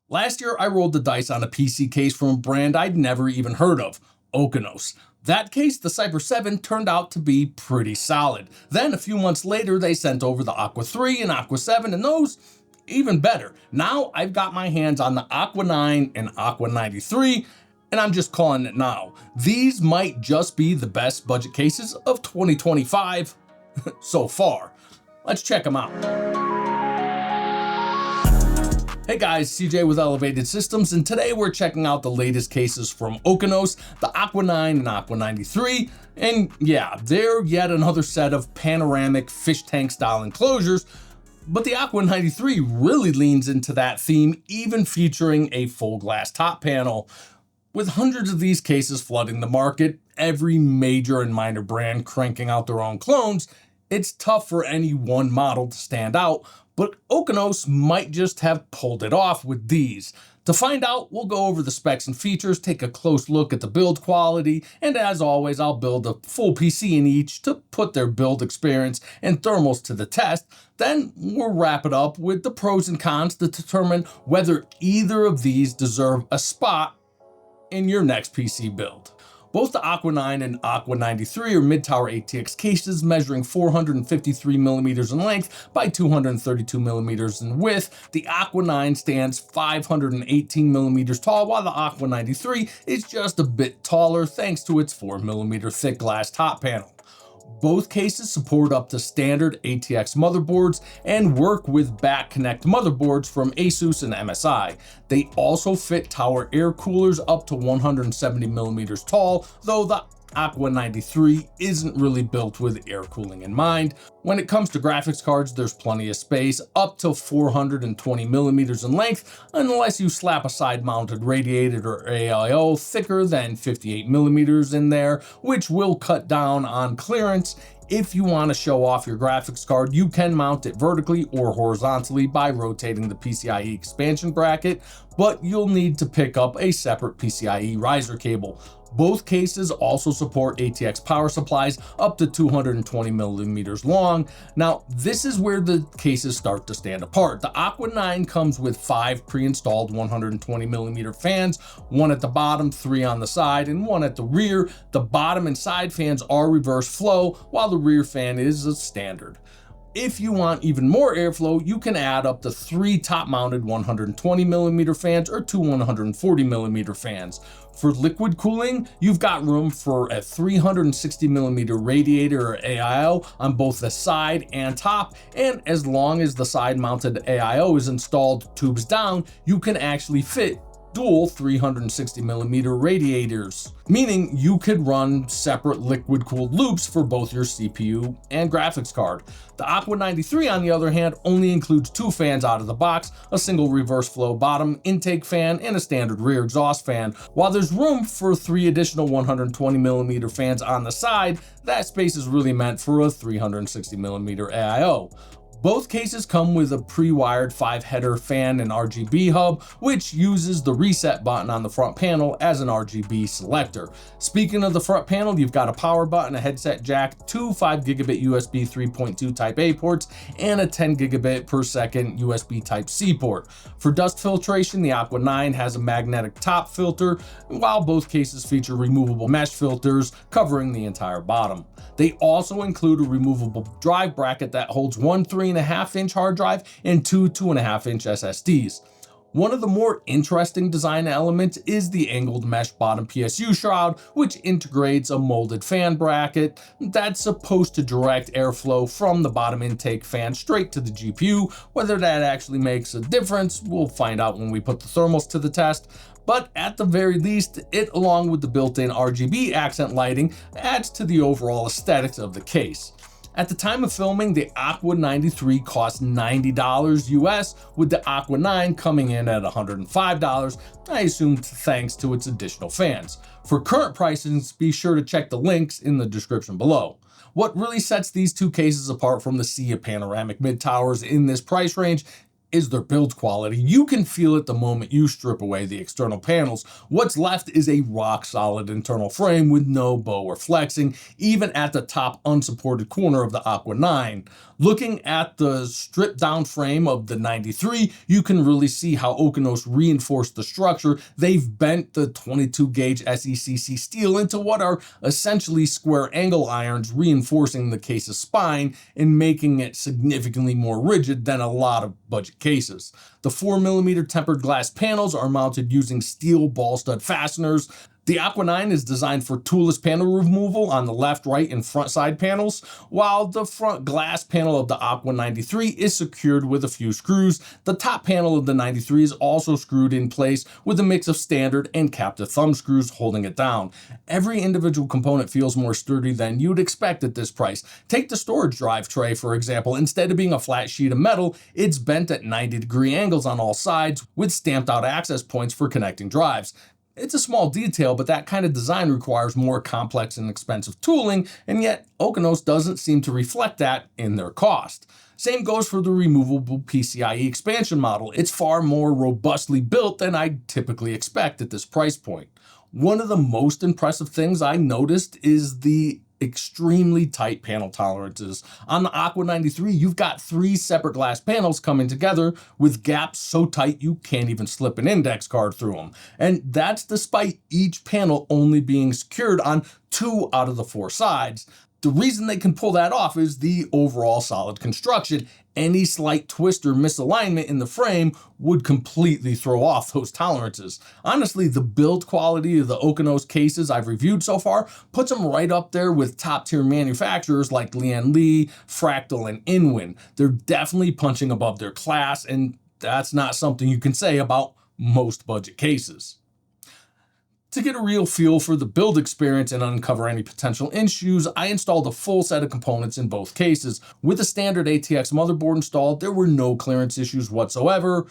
Last year, I rolled the dice on a PC case from a brand I'd never even heard of, Okinos. That case, the Cyber 7, turned out to be pretty solid. Then, a few months later, they sent over the Aqua 3 and Aqua 7, and those, even better. Now, I've got my hands on the Aqua 9 and Aqua 93, and I'm just calling it now. These might just be the best budget cases of 2025 so far. Let's check them out. Hey guys, CJ with Elevated Systems, and today we're checking out the latest cases from Okinos, the Aqua 9 and Aqua 93, and yeah, they're yet another set of panoramic fish tank style enclosures, but the Aqua 93 really leans into that theme, even featuring a full glass top panel. With hundreds of these cases flooding the market, every major and minor brand cranking out their own clones, it's tough for any one model to stand out, but Okinos might just have pulled it off with these. To find out, we'll go over the specs and features, take a close look at the build quality, and as always, I'll build a full PC in each to put their build experience and thermals to the test. Then we'll wrap it up with the pros and cons to determine whether either of these deserve a spot in your next PC build. Both the Aqua 9 and Aqua 93 are mid-tower ATX cases measuring 453mm in length by 232mm in width. The Aqua 9 stands 518mm tall, while the Aqua 93 is just a bit taller thanks to its 4mm thick glass top panel. Both cases support up to standard ATX motherboards and work with back connect motherboards from Asus and MSI. They also fit tower air coolers up to 170mm tall, though the Aqua 93 isn't really built with air cooling in mind. When it comes to graphics cards, there's plenty of space, up to 420mm in length, unless you slap a side-mounted radiator or AIO thicker than 58mm in there, which will cut down on clearance. If you want to show off your graphics card, you can mount it vertically or horizontally by rotating the PCIe expansion bracket, but you'll need to pick up a separate PCIe riser cable. Both cases also support ATX power supplies up to 220mm long. Now, this is where the cases start to stand apart. The Aqua 9 comes with 5 pre-installed 120mm fans, 1 at the bottom, 3 on the side, and 1 at the rear. The bottom and side fans are reverse flow, while the rear fan is a standard. If you want even more airflow, you can add up to 3 top-mounted 120mm fans or 2 140mm fans. For liquid cooling, you've got room for a 360mm radiator or AIO on both the side and top, and as long as the side-mounted AIO is installed tubes down, you can actually fit dual 360mm radiators, meaning you could run separate liquid-cooled loops for both your CPU and graphics card. The Aqua 93, on the other hand, only includes 2 fans out of the box, a single reverse flow bottom intake fan, and a standard rear exhaust fan. While there's room for 3 additional 120mm fans on the side, that space is really meant for a 360mm AIO. Both cases come with a pre-wired 5-header fan and RGB hub, which uses the reset button on the front panel as an RGB selector. Speaking of the front panel, you've got a power button, a headset jack, 2 5GB USB 3.2 Type A ports, and a 10GB per second USB Type C port. For dust filtration, the Aqua 9 has a magnetic top filter, while both cases feature removable mesh filters covering the entire bottom. They also include a removable drive bracket that holds 1 3.5-inch hard drive and 2 2.5-inch SSDs. One of the more interesting design elements is the angled mesh bottom PSU shroud, which integrates a molded fan bracket that's supposed to direct airflow from the bottom intake fan straight to the GPU. Whether that actually makes a difference, we'll find out when we put the thermals to the test. But at the very least, it, along with the built-in RGB accent lighting, adds to the overall aesthetics of the case. At the time of filming, the Aqua 93 cost $90 US, with the Aqua 9 coming in at $105, I assume thanks to its additional fans. For current pricings, be sure to check the links in the description below. What really sets these two cases apart from the sea of panoramic mid-towers in this price range is their build quality. You can feel it the moment you strip away the external panels. What's left is a rock solid internal frame with no bow or flexing, even at the top unsupported corner of the Aqua 9. Looking at the stripped down frame of the 93, you can really see how Okinos reinforced the structure. They've bent the 22 gauge SECC steel into what are essentially square angle irons, reinforcing the case's spine and making it significantly more rigid than a lot of budget cases. The 4mm tempered glass panels are mounted using steel ball stud fasteners. The Aqua 9 is designed for toolless panel removal on the left, right, and front side panels, while the front glass panel of the Aqua 93 is secured with a few screws. The top panel of the 93 is also screwed in place with a mix of standard and captive thumb screws holding it down. Every individual component feels more sturdy than you'd expect at this price. Take the storage drive tray, for example. Instead of being a flat sheet of metal, it's bent at 90-degree angles on all sides with stamped out access points for connecting drives. It's a small detail, but that kind of design requires more complex and expensive tooling, and yet Okinos doesn't seem to reflect that in their cost. Same goes for the removable PCIe expansion model. It's far more robustly built than I'd typically expect at this price point. One of the most impressive things I noticed is the extremely tight panel tolerances. On the Aqua 93, you've got 3 separate glass panels coming together with gaps so tight you can't even slip an index card through them. And that's despite each panel only being secured on 2 out of the 4 sides. The reason they can pull that off is the overall solid construction. Any slight twist or misalignment in the frame would completely throw off those tolerances. Honestly, the build quality of the Okinos cases I've reviewed so far puts them right up there with top tier manufacturers like Lian Li, Fractal, and Inwin. They're definitely punching above their class, and that's not something you can say about most budget cases. To get a real feel for the build experience and uncover any potential issues, I installed a full set of components in both cases. With the standard ATX motherboard installed, there were no clearance issues whatsoever.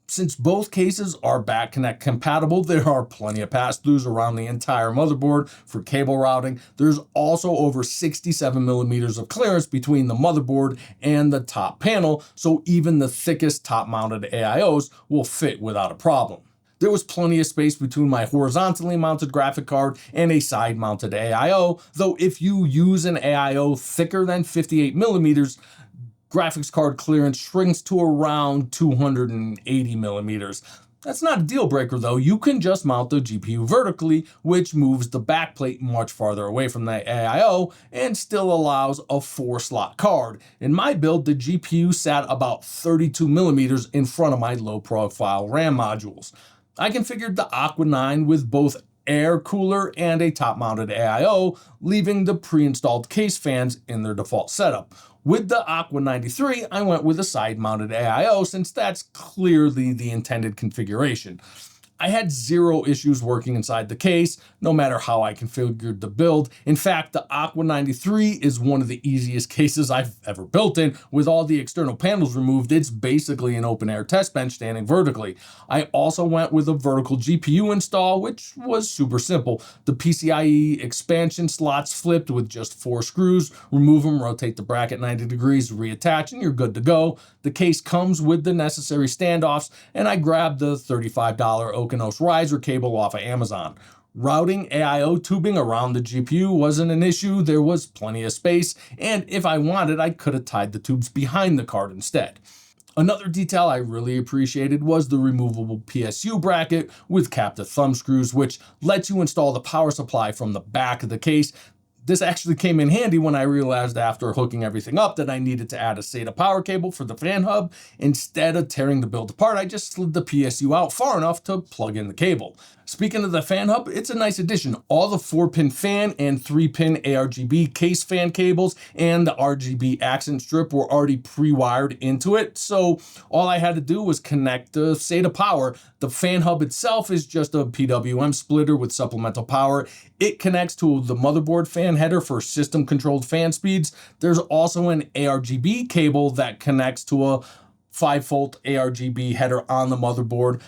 Since both cases are back connect compatible, there are plenty of pass-throughs around the entire motherboard for cable routing. There's also over 67mm of clearance between the motherboard and the top panel, so even the thickest top-mounted AIOs will fit without a problem. There was plenty of space between my horizontally mounted graphic card and a side-mounted AIO, though if you use an AIO thicker than 58mm, graphics card clearance shrinks to around 280mm. That's not a deal breaker though. You can just mount the GPU vertically, which moves the backplate much farther away from the AIO and still allows a 4-slot card. In my build, the GPU sat about 32mm in front of my low-profile RAM modules. I configured the Aqua 9 with both air cooler and a top-mounted AIO, leaving the pre-installed case fans in their default setup. With the Aqua 93, I went with a side-mounted AIO since that's clearly the intended configuration. I had 0 issues working inside the case, no matter how I configured the build. In fact, the Aqua 93 is one of the easiest cases I've ever built in. With all the external panels removed, it's basically an open-air test bench standing vertically. I also went with a vertical GPU install, which was super simple. The PCIe expansion slots flipped with just 4 screws. Remove them, rotate the bracket 90 degrees, reattach, and you're good to go. The case comes with the necessary standoffs, and I grabbed the $35 Okinos riser cable off of Amazon. Routing AIO tubing around the GPU wasn't an issue. There was plenty of space, and if I wanted, I could have tied the tubes behind the card instead. Another detail I really appreciated was the removable PSU bracket with captive thumb screws, which lets you install the power supply from the back of the case. This actually came in handy when I realized after hooking everything up that I needed to add a SATA power cable for the fan hub. Instead of tearing the build apart, I just slid the PSU out far enough to plug in the cable. Speaking of the fan hub, it's a nice addition. All the 4-pin fan and 3-pin ARGB case fan cables and the RGB accent strip were already pre-wired into it, so all I had to do was connect the SATA power. The fan hub itself is just a PWM splitter with supplemental power. It connects to the motherboard fan header for system-controlled fan speeds. There's also an ARGB cable that connects to a 5-volt ARGB header on the motherboard.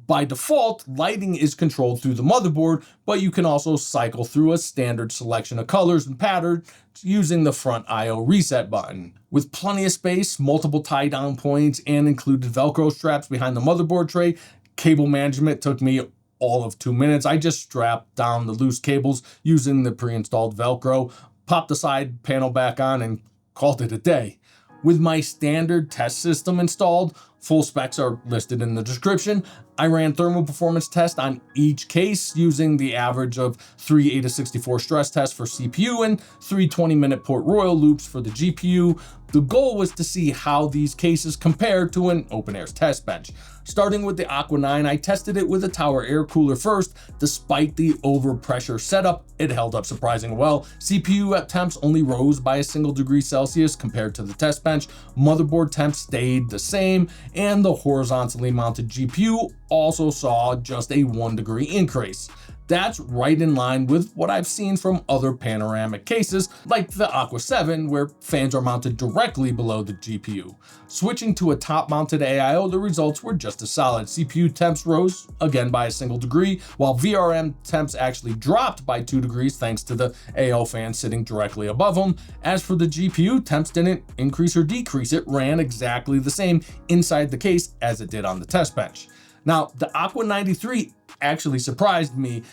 By default, lighting is controlled through the motherboard, but you can also cycle through a standard selection of colors and patterns using the front IO reset button. With plenty of space, multiple tie-down points, and included Velcro straps behind the motherboard tray, cable management took me all of 2 minutes. I just strapped down the loose cables using the pre-installed Velcro, popped the side panel back on, and called it a day. With my standard test system installed, full specs are listed in the description. I ran thermal performance tests on each case using the average of 3 ATA64 stress tests for CPU and 3 20-minute port royal loops for the GPU. The goal was to see how these cases compare to an OpenAIR's test bench. Starting with the Aqua 9, I tested it with a tower air cooler first. Despite the overpressure setup, it held up surprisingly well. CPU temps only rose by a single degree Celsius compared to the test bench. Motherboard temps stayed the same, and the horizontally mounted GPU also saw just a 1 degree increase. That's right in line with what I've seen from other panoramic cases, like the Aqua 7, where fans are mounted directly below the GPU. Switching to a top-mounted AIO, the results were just as solid. CPU temps rose, again by a single degree, while VRM temps actually dropped by 2 degrees thanks to the AO fan sitting directly above them. As for the GPU, temps didn't increase or decrease. It ran exactly the same inside the case as it did on the test bench. Now, the Aqua 93 actually surprised me.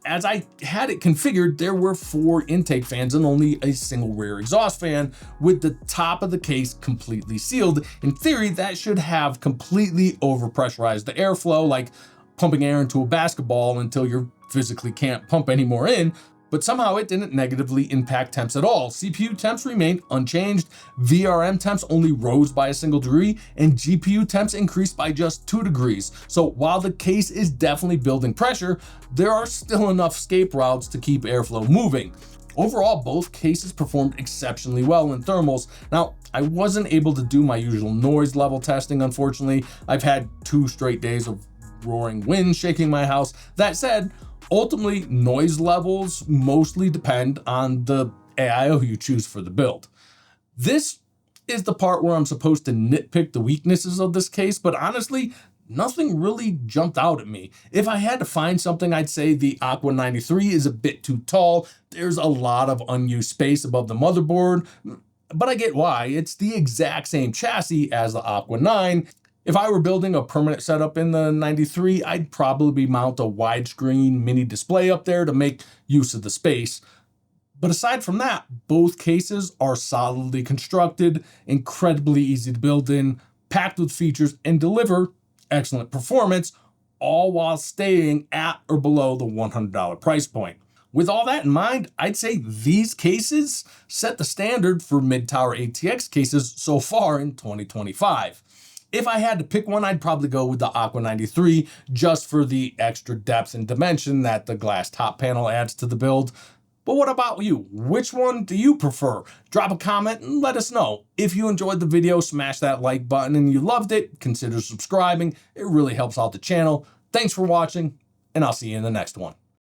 As I had it configured, there were 4 intake fans and only a single rear exhaust fan, with the top of the case completely sealed. In theory, that should have completely overpressurized the airflow, like pumping air into a basketball until you physically can't pump any more in. But somehow it didn't negatively impact temps at all. CPU temps remained unchanged, VRM temps only rose by a single degree, and GPU temps increased by just 2 degrees. So while the case is definitely building pressure, there are still enough escape routes to keep airflow moving. Overall, both cases performed exceptionally well in thermals. Now, I wasn't able to do my usual noise level testing, unfortunately. I've had 2 straight days of roaring wind shaking my house. That said, ultimately, noise levels mostly depend on the AIO you choose for the build. This is the part where I'm supposed to nitpick the weaknesses of this case, but honestly, nothing really jumped out at me. If I had to find something, I'd say the Aqua 93 is a bit too tall. There's a lot of unused space above the motherboard, but I get why. It's the exact same chassis as the Aqua 9. If I were building a permanent setup in the 93, I'd probably mount a widescreen mini display up there to make use of the space. But aside from that, both cases are solidly constructed, incredibly easy to build in, packed with features, and deliver excellent performance, all while staying at or below the $100 price point. With all that in mind, I'd say these cases set the standard for mid-tower ATX cases so far in 2025. If I had to pick one, I'd probably go with the Aqua 93 just for the extra depth and dimension that the glass top panel adds to the build. But what about you? Which one do you prefer? Drop a comment and let us know. If you enjoyed the video, smash that like button, and you loved it, consider subscribing. It really helps out the channel. Thanks for watching, and I'll see you in the next one.